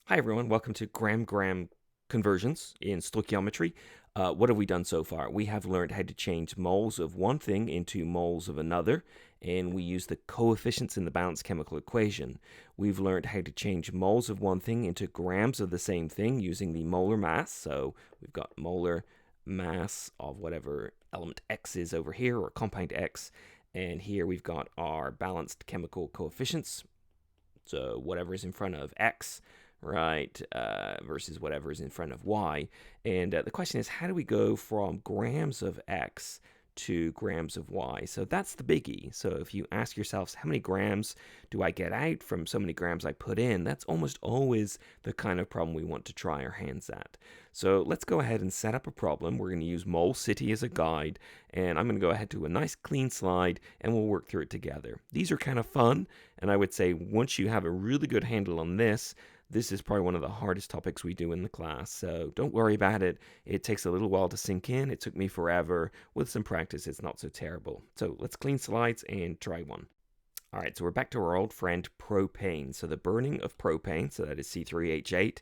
Hi everyone, welcome to gram-gram conversions in stoichiometry. What have we done so far? We have learned how to change moles of one thing into moles of another, and we use the coefficients in the balanced chemical equation. We've learned how to change moles of one thing into grams of the same thing using the molar mass. So we've got molar mass of whatever element X is over here, or compound X, and here we've got our balanced chemical coefficients. So whatever is in front of X, right, versus whatever is in front of Y. And the question is, how do we go from grams of X to grams of Y? So that's the biggie. So if you ask yourselves, how many grams do I get out from so many grams I put in? That's almost always the kind of problem we want to try our hands at. So let's go ahead and set up a problem. We're going to use Mole City as a guide, and I'm going to go ahead to a nice clean slide, and we'll work through it together. These are kind of fun, and I would say once you have a really good handle on this, this is probably one of the hardest topics we do in the class, so don't worry about it. It takes a little while to sink in. It took me forever. With some practice, it's not so terrible. So let's clean slides and try one. All right, so we're back to our old friend propane. So the burning of propane, so that is C3H8.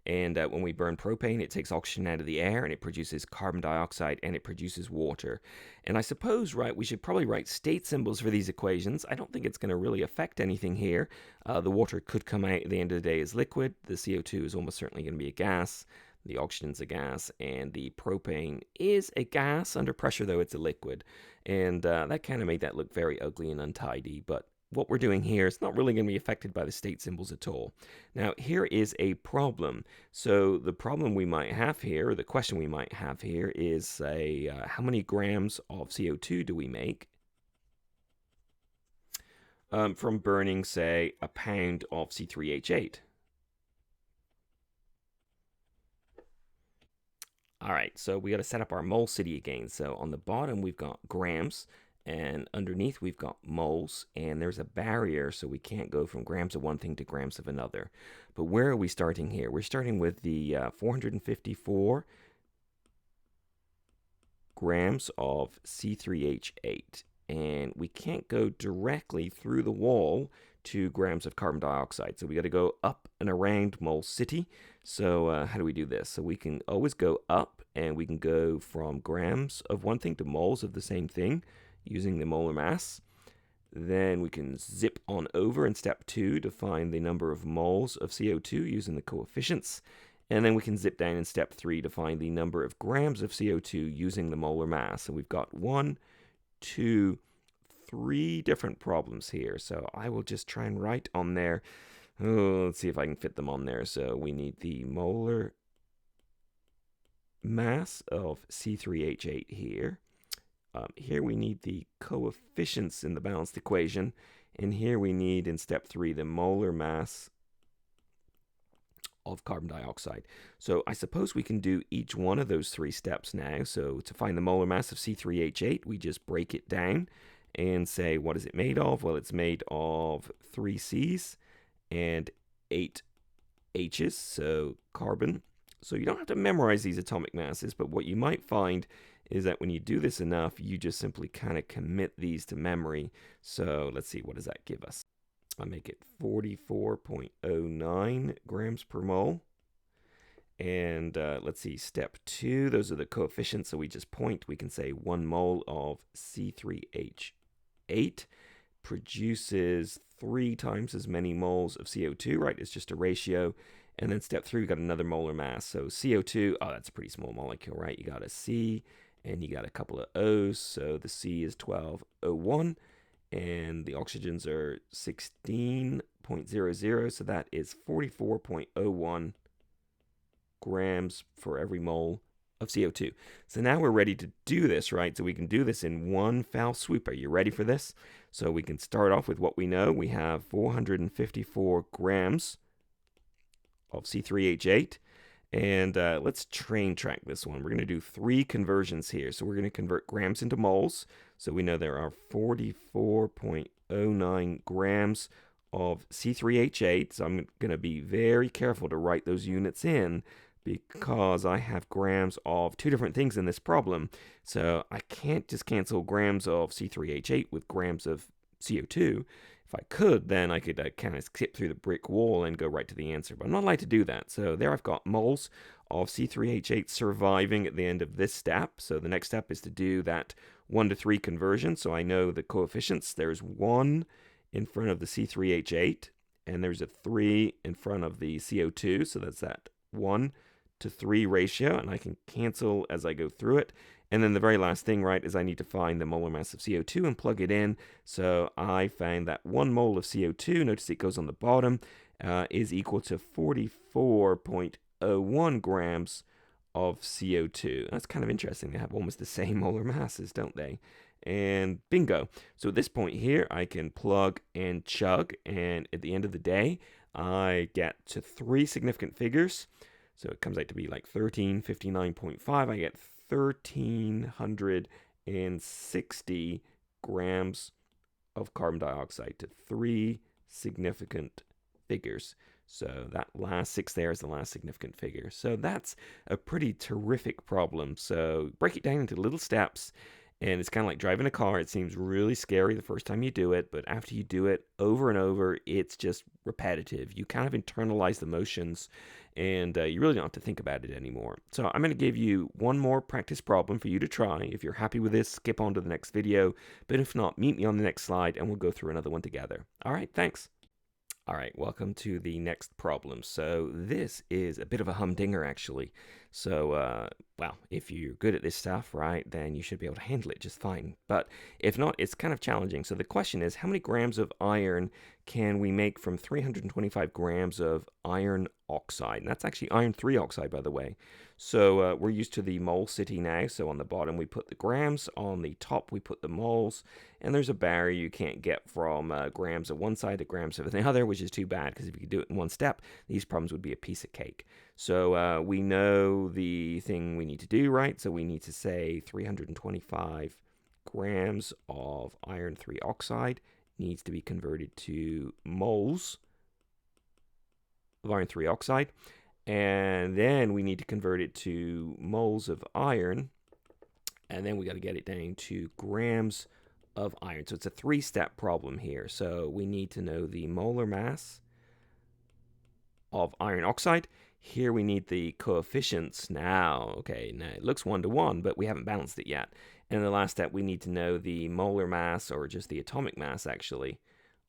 And when we burn propane, it takes oxygen out of the air and it produces carbon dioxide and it produces water. And I suppose, right, we should probably write state symbols for these equations. I don't think it's going to really affect anything here. The water could come out at the end of the day as liquid. The CO2 is almost certainly going to be a gas. The oxygen's a gas, and the propane is a gas. Under pressure, though, it's a liquid. And that kind of made that look very ugly and untidy, but what we're doing here is not really going to be affected by the state symbols at all. Now, here is a problem. So the problem we might have here, or the question we might have here, is say, how many grams of CO2 do we make from burning, say, a pound of C3H8? All right, so we got to set up our mole city again. So on the bottom, we've got grams, and underneath we've got moles, and there's a barrier, so we can't go from grams of one thing to grams of another. But where are we starting here? We're starting with the 454 grams of C3H8, and we can't go directly through the wall to grams of carbon dioxide. So we got to go up and around mole city. So how do we do this? So we can always go up, and we can go from grams of one thing to moles of the same thing using the molar mass. Then we can zip on over in step 2 to find the number of moles of CO2 using the coefficients. And then we can zip down in step 3 to find the number of grams of CO2 using the molar mass. So we've got 1, 2, 3 different problems here. So I will just try and write on there. Oh, let's see if I can fit them on there. So we need the molar mass of C3H8 here. Here we need the coefficients in the balanced equation. And here we need, in step 3, the molar mass of carbon dioxide. So I suppose we can do each one of those 3 steps now. So to find the molar mass of C3H8, we just break it down and say, what is it made of? Well, it's made of 3 C's and 8 H's, so carbon. So you don't have to memorize these atomic masses, but what you might find is that when you do this enough, you just simply kind of commit these to memory. So let's see, what does that give us? I make it 44.09 grams per mole. And let's see, step 2, those are the coefficients. So we just point, we can say 1 mole of C3H8 produces 3 times as many moles of CO2, right? It's just a ratio. And then step 3, we got another molar mass. So CO2, oh, that's a pretty small molecule, right? You got a C and you got a couple of O's. So the C is 12O1 and the oxygens are 16.00. So that is 44.01 grams for every mole of CO2. So now we're ready to do this, right? So we can do this in one foul swoop. Are you ready for this? So we can start off with what we know. We have 454 grams of C3H8. And let's train track this one. We're going to do 3 conversions here. So we're going to convert grams into moles. So we know there are 44.09 grams of C3H8. So I'm going to be very careful to write those units in because I have grams of 2 different things in this problem. So I can't just cancel grams of C3H8 with grams of CO2. If I could, then I could kind of skip through the brick wall and go right to the answer, but I'm not allowed to do that. So there I've got moles of C3H8 surviving at the end of this step. So the next step is to do that 1 to 3 conversion. So I know the coefficients. There's 1 in front of the C3H8, and there's a 3 in front of the CO2. So that's that 1 to 3 ratio, and I can cancel as I go through it. And then the very last thing, right, is I need to find the molar mass of CO2 and plug it in. So I find that 1 mole of CO2, notice it goes on the bottom, is equal to 44.01 grams of CO2. That's kind of interesting. They have almost the same molar masses, don't they? And bingo. So at this point here, I can plug and chug. And at the end of the day, I get to 3 significant figures. So it comes out to be like 1359.5. I get 1,360 grams of carbon dioxide to 3 significant figures. So that last 6 there is the last significant figure. So that's a pretty terrific problem. So break it down into little steps. And it's kind of like driving a car. It seems really scary the first time you do it, but after you do it over and over, it's just repetitive. You kind of internalize the motions, and you really don't have to think about it anymore. So I'm going to give you one more practice problem for you to try. If you're happy with this, skip on to the next video. But if not, meet me on the next slide, and we'll go through another one together. All right, thanks. All right, welcome to the next problem. So this is a bit of a humdinger, actually. So, well, if you're good at this stuff, right, then you should be able to handle it just fine. But if not, it's kind of challenging. So the question is, how many grams of iron can we make from 325 grams of iron oxide? And that's actually iron 3 oxide, by the way. So we're used to the mole city now. So on the bottom, we put the grams. On the top, we put the moles. And there's a barrier you can't get from grams of one side to grams of the other, which is too bad, because if you could do it in one step, these problems would be a piece of cake. So we know the thing we need to do, right? So we need to say 325 grams of iron 3 oxide needs to be converted to moles of iron 3 oxide. And then we need to convert it to moles of iron. And then we got to get it down to grams of iron. So it's a 3-step problem here. So we need to know the molar mass of iron oxide. Here we need the coefficients now. Okay, now it looks 1 to 1, but we haven't balanced it yet. And in the last step, we need to know the molar mass, or just the atomic mass, actually,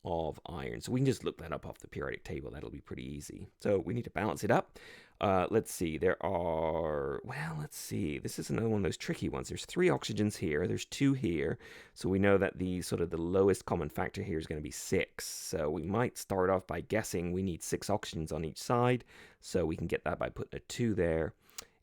of iron. So we can just look that up off the periodic table. That'll be pretty easy. So we need to balance it up. Let's see. This is another one of those tricky ones. There's 3 oxygens here. There's 2 here. So we know that the lowest common factor here is going to be 6. So we might start off by guessing we need 6 oxygens on each side. So we can get that by putting a 2 there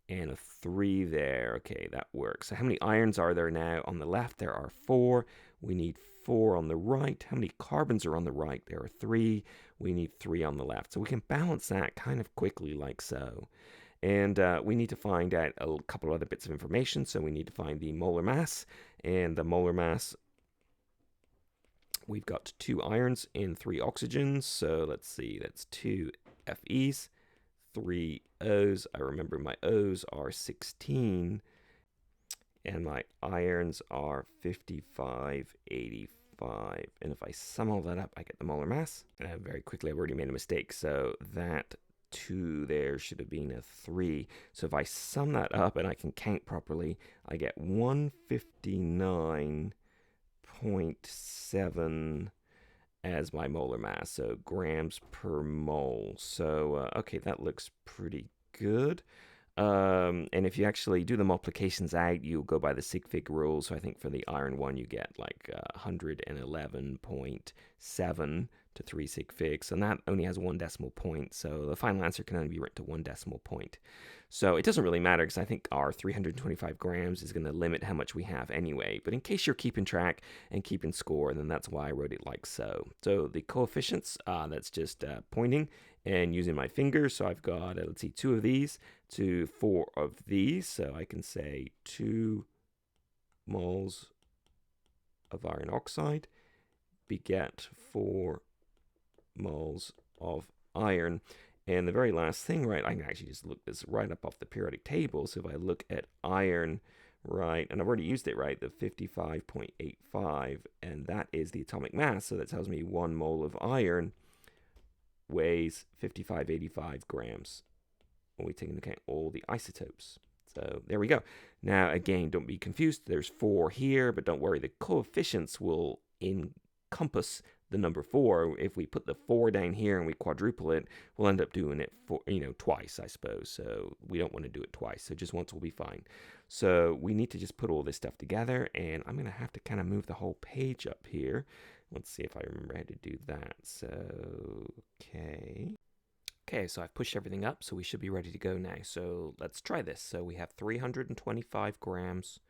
and a 3 there. Okay, that works. So how many irons are there now? On the left, there are 4. We need 4 on the right. How many carbons are on the right? There are 3. We need 3 on the left. So we can balance that kind of quickly like so. And we need to find out a couple of other bits of information. So we need to find the molar mass. And the molar mass, we've got 2 irons and 3 oxygens. So let's see, that's 2 Fe's, 3 O's. I remember my O's are 16. And my irons are 5585. And if I sum all that up, I get the molar mass. And very quickly, I've already made a mistake. So that 2 there should have been a 3. So if I sum that up and I can count properly, I get 159.7 as my molar mass. So grams per mole. So, okay, that looks pretty good. And if you actually do the multiplications out, you'll go by the sig fig rule. So I think for the iron one, you get like 111.7 to 3 sig figs. And that only has 1 decimal point. So the final answer can only be written to 1 decimal point. So it doesn't really matter, because I think our 325 grams is going to limit how much we have anyway. But in case you're keeping track and keeping score, then that's why I wrote it like so. So the coefficients, that's just pointing and using my fingers. So I've got, let's see, 2 of these to 4 of these. So I can say 2 moles of iron oxide beget 4 moles of iron. And the very last thing, right, I can actually just look this right up off the periodic table. So if I look at iron Right, and I've already used it, right? The 55.85, and that is the atomic mass. So that tells me 1 mole of iron weighs 5585 grams when we take into account all the isotopes. So there we go. Now, again, don't be confused. There's 4 here, but don't worry. The coefficients will encompass the number 4. If we put the 4 down here and we quadruple it, we'll end up doing it twice, I suppose. So we don't want to do it twice. So just once will be fine. So we need to just put all this stuff together, and I'm going to have to kind of move the whole page up here. Let's see if I remember how to do that. So, okay, so I've pushed everything up, so we should be ready to go now. So let's try this. So we have 325 grams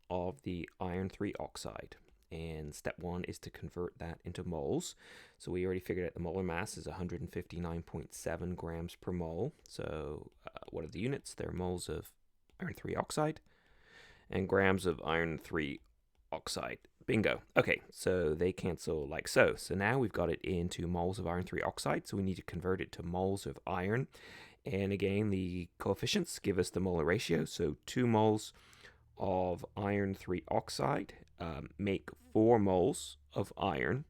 of the iron 3 oxide. And step 1 is to convert that into moles. So we already figured out the molar mass is 159.7 grams per mole. So what are the units? They're moles of iron 3 oxide and grams of iron 3 oxide. Bingo. Okay, so they cancel like so. So now we've got it into moles of iron 3 oxide, so we need to convert it to moles of iron. And again, the coefficients give us the molar ratio. So 2 moles of iron 3 oxide make 4 moles of iron.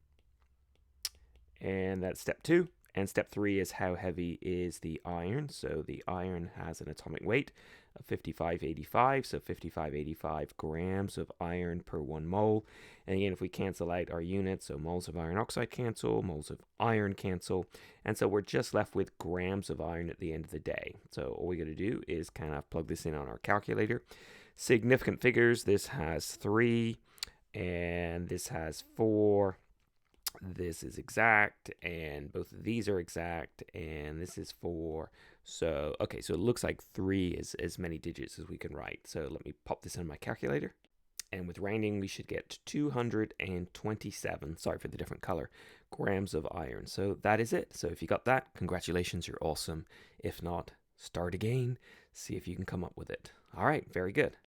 And that's step 2. And step 3 is how heavy is the iron. So the iron has an atomic weight of 5585. So 5585 grams of iron per 1 mole. And again, if we cancel out our units, so moles of iron oxide cancel, moles of iron cancel. And so we're just left with grams of iron at the end of the day. So all we got to do is kind of plug this in on our calculator. Significant figures, this has 3 and this has 4. This is exact, and both of these are exact, and this is 4. So, okay, so it looks like 3 is as many digits as we can write. So let me pop this in my calculator. And with rounding, we should get 227, sorry for the different color, grams of iron. So that is it. So if you got that, congratulations, you're awesome. If not, start again, see if you can come up with it. All right, very good.